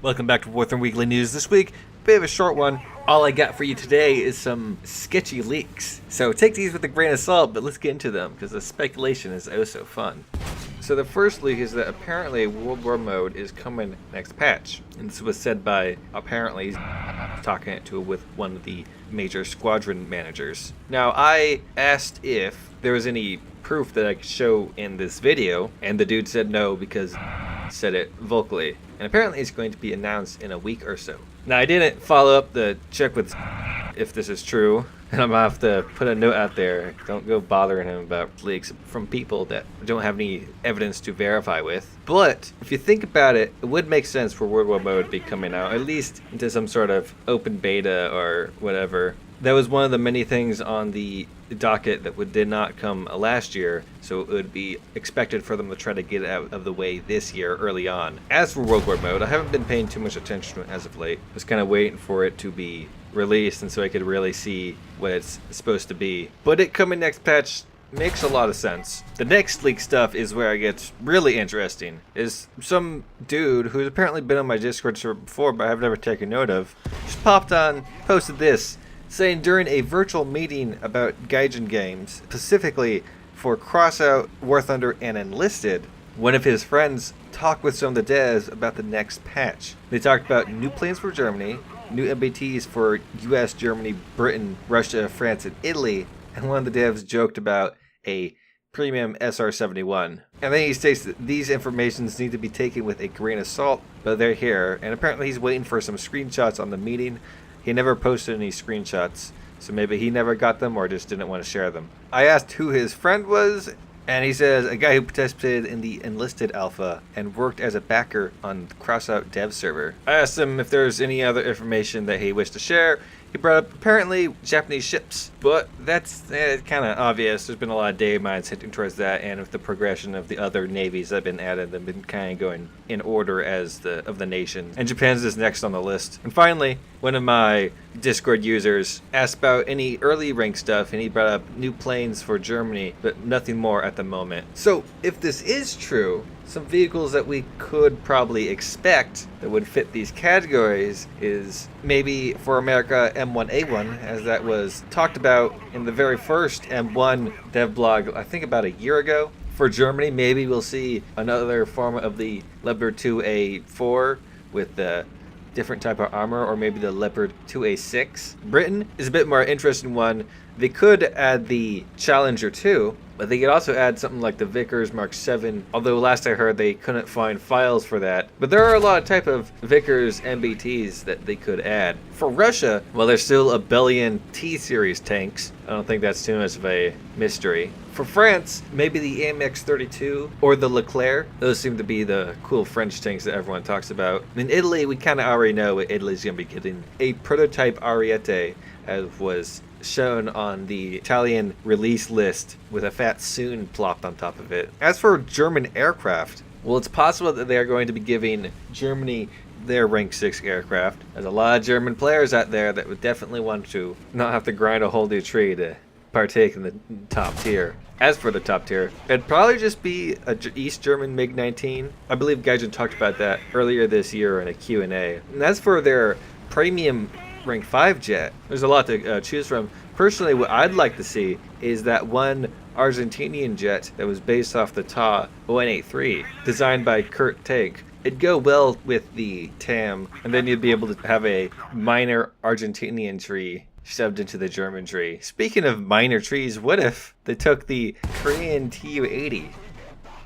Welcome back to Warthrone Weekly News. This week, bit of a short one. All I got for you today is some sketchy leaks. So take these with a grain of salt, but let's get into them, because the speculation is oh so fun. So the first leak is that apparently World War Mode is coming next patch. And this was said by, apparently, talking it to with one of the major squadron managers. Now, I asked if there was any proof that I could show in this video, and the dude said no because said it vocally. And apparently it's going to be announced in a week or so. Now, I didn't follow up the check with if this is true, and I'm gonna have to put a note out there. Don't go bothering him about leaks from people that don't have any evidence to verify with. But if you think about it, it would make sense for World War Mode to be coming out, at least into some sort of open beta or whatever. That was one of the many things on the docket that did not come last year, so it would be expected for them to try to get it out of the way this year early on. As for World War Mode, I haven't been paying too much attention to it as of late. I was kind of waiting for it to be released and so I could really see what it's supposed to be. But it coming next patch makes a lot of sense. The next leak stuff is where it gets really interesting. Is some dude who's apparently been on my Discord server before but I've never taken note of, just popped on, posted this, saying during a virtual meeting about Gaijin games, specifically for Crossout, War Thunder, and Enlisted, one of his friends talked with some of the devs about the next patch. They talked about new plans for Germany, new MBTs for US, Germany, Britain, Russia, France, and Italy, and one of the devs joked about a premium SR-71. And then he states that these informations need to be taken with a grain of salt, but they're here, and apparently he's waiting for some screenshots on the meeting. He never posted any screenshots, so maybe he never got them or just didn't want to share them. I asked who his friend was, and he says a guy who participated in the Enlisted Alpha and worked as a backer on the Crossout dev server. I asked him if there's any other information that he wished to share. He brought up apparently Japanese ships, but that's kind of obvious. There's been a lot of data mines hinting towards that, and with the progression of the other navies that have been added, they've been kind of going in order as of the nations. And Japan's is next on the list. And finally, one of my Discord users asked about any early rank stuff, and he brought up new planes for Germany, but nothing more at the moment. So if this is true, some vehicles that we could probably expect that would fit these categories is maybe for America M1A1, as that was talked about in the very first M1 dev blog, I think about a year ago. For Germany, maybe we'll see another form of the Leopard 2A4 with the different type of armor, or maybe the Leopard 2A6. Britain is a bit more interesting one. They could add the Challenger 2, but they could also add something like the Vickers Mark 7, although last I heard they couldn't find files for that. But there are a lot of type of Vickers MBTs that they could add. For Russia, well, there's still a billion T-Series tanks. I don't think that's too much of a mystery. For France, maybe the AMX-32 or the Leclerc. Those seem to be the cool French tanks that everyone talks about. In Italy, we kind of already know what Italy's going to be getting. A prototype Ariete, as was shown on the Italian release list with a fat soon plopped on top of it. As for German aircraft, well, it's possible that they are going to be giving Germany their rank 6 aircraft. There's a lot of German players out there that would definitely want to not have to grind a whole new tree to partake in the top tier. As for the top tier, it'd probably just be a East German MiG-19. I believe Gaijin talked about that earlier this year in a Q&A. And as for their premium rank 5 jet, there's a lot to choose from. Personally, what I'd like to see is that one Argentinian jet that was based off the TA 183, designed by Kurt Tank. It'd go well with the TAM, and then you'd be able to have a minor Argentinian tree shoved into the German tree. Speaking of minor trees, what if they took the Korean Tu-80,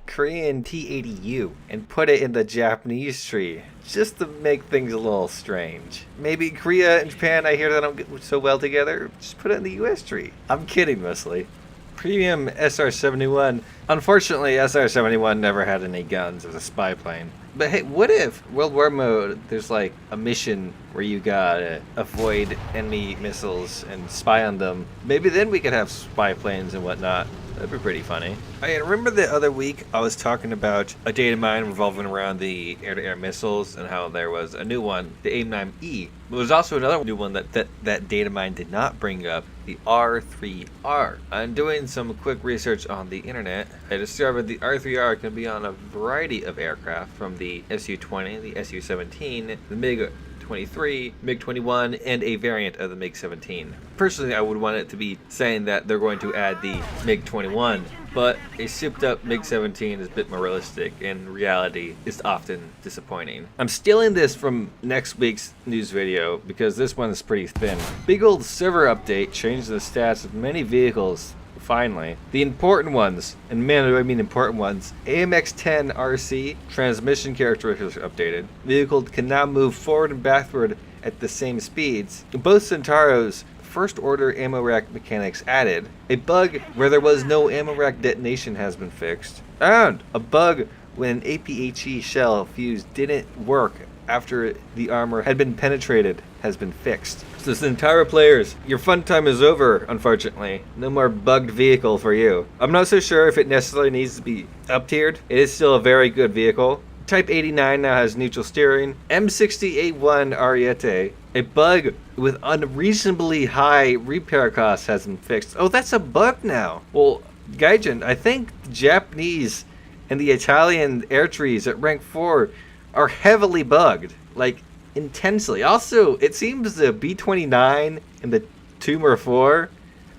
Korean T-80U, and put it in the Japanese tree, just to make things a little strange? Maybe Korea and Japan, I hear they don't get so well together, just put it in the US tree. I'm kidding mostly. Premium SR-71. Unfortunately, SR-71 never had any guns as a spy plane. But hey, what if World War Mode, there's like a mission where you gotta avoid enemy missiles and spy on them? Maybe then we could have spy planes and whatnot. That'd be pretty funny. I remember the other week I was talking about a data mine revolving around the air-to-air missiles and how there was a new one, the AIM-9E. There was also another new one that data mine did not bring up, the R3R. I'm doing some quick research on the internet. I discovered the R3R can be on a variety of aircraft, from the Su-20, the Su-17, the MiG-23, MiG-21, and a variant of the MiG-17. Personally, I would want it to be saying that they're going to add the MiG-21, but a souped-up MiG-17 is a bit more realistic, and reality is often disappointing. I'm stealing this from next week's news video because this one is pretty thin. Big old server update changed the stats of many vehicles. Finally, the important ones, and man do I mean important ones, AMX-10 RC transmission characteristics are updated. Vehicle can now move forward and backward at the same speeds. Both Centauros first order ammo rack mechanics added. A bug where there was no ammo rack detonation has been fixed. And a bug when an APHE shell fuse didn't work after the armor had been penetrated has been fixed. So Centauro players, your fun time is over, unfortunately. No more bugged vehicle for you. I'm not so sure if it necessarily needs to be up-tiered. It is still a very good vehicle. Type 89 now has neutral steering. M60A1 Ariete, a bug with unreasonably high repair costs, has been fixed. Oh, that's a bug now. Well, Gaijin, I think the Japanese and the Italian air trees at rank 4 are heavily bugged, like intensely. Also, it seems the B-29 and the Tumor 4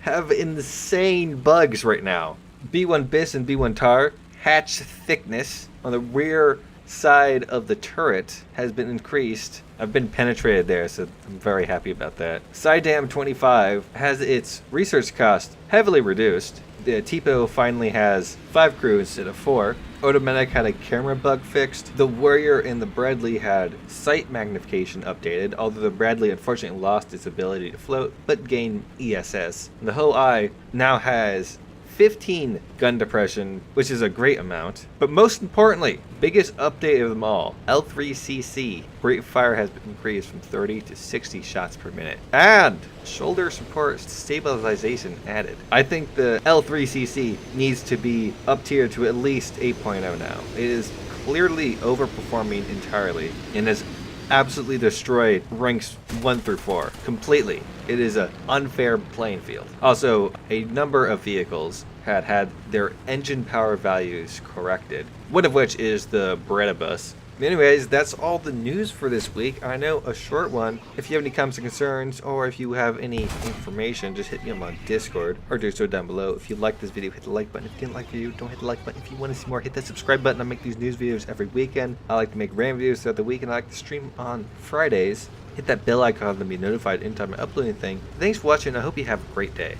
have insane bugs right now. B1 bis and B1 tar hatch thickness on the rear side of the turret has been increased. I've been penetrated there, so I'm very happy about that. SciDam 25 has its research cost heavily reduced. The Tipo finally has 5 crew instead of 4. Automatic had a camera bug fixed. The Warrior and the Bradley had sight magnification updated, although the Bradley unfortunately lost its ability to float, but gained ESS. And the Ho-I now has 15 gun depression, which is a great amount. But most importantly, biggest update of them all, L3CC. Rate of fire has been increased from 30 to 60 shots per minute. And shoulder support stabilization added. I think the L3CC needs to be up tiered to at least 8.0 now. It is clearly overperforming entirely and has absolutely destroyed ranks 1 through 4 completely. It is an unfair playing field. Also, a number of vehicles had their engine power values corrected, one of which is the Beretta bus. Anyways, that's all the news for this week. I know, a short one. If you have any comments and concerns, or if you have any information, just hit me up on Discord, or do so down below. If you liked this video, hit the like button. If you didn't like the video, don't hit the like button. If you want to see more, hit that subscribe button. I make these news videos every weekend. I like to make random videos throughout the week, and I like to stream on Fridays. Hit that bell icon to be notified anytime I upload anything. Thanks for watching. I hope you have a great day.